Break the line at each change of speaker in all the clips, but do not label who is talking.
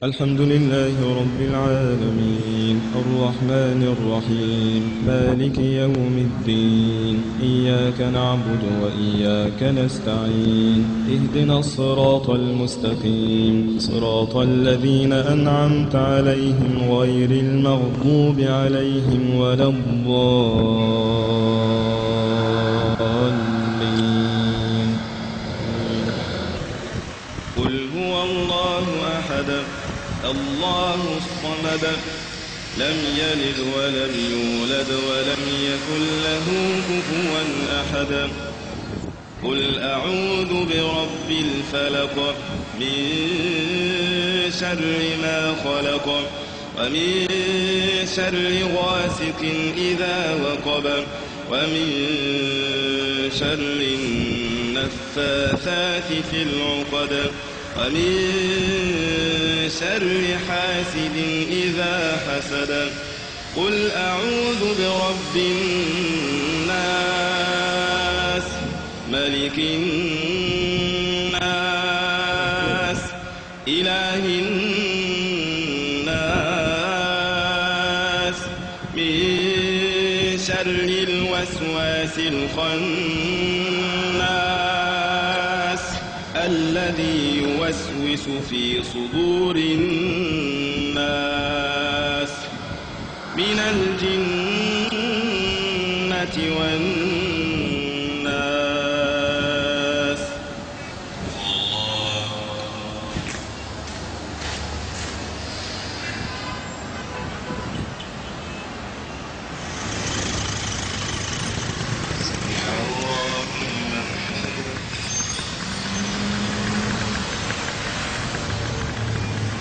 الحمد لله رب العالمين الرحمن الرحيم مالك يوم الدين إياك نعبد وإياك نستعين اهدنا الصراط المستقيم صراط الذين أنعمت عليهم غير المغضوب عليهم ولا الضالين. قل هو الله أحد الله الصمد لم يلد ولم يولد ولم يكن له كفوا أحد. قل أعوذ برب الفلق من شر ما خلق ومن شر غاسق إذا وقب ومن شر النفاثات في العقد ومن شر حاسد إذا حسد. قل أعوذ برب الناس ملك الناس إله الناس من شر الوسواس الخناس الذي يوسوس في صدور الناس من الجنة والناس.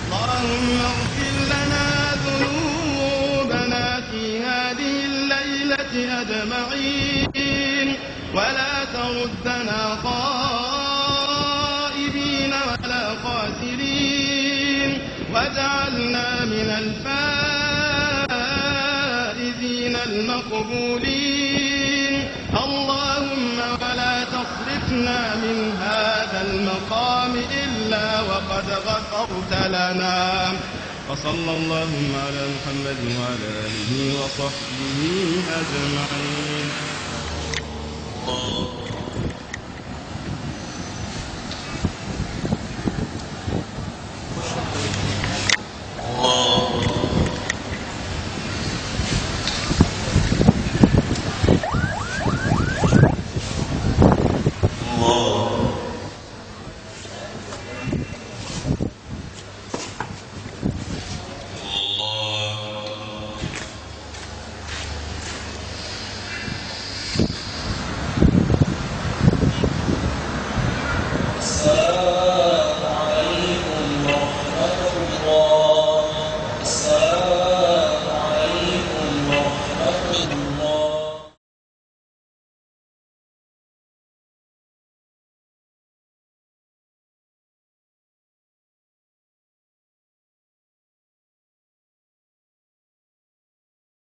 اللهم اغفر لنا ذنوبنا في هذه الليلة أجمعين ولا تردنا خائبين ولا خاسرين واجعلنا من الفائزين المقبولين. اللهم ولا تصرفنا من هذا المقام إلا وقد غفرت لنا. وصلى اللهم على محمد وعلى آله وصحبه أجمعين.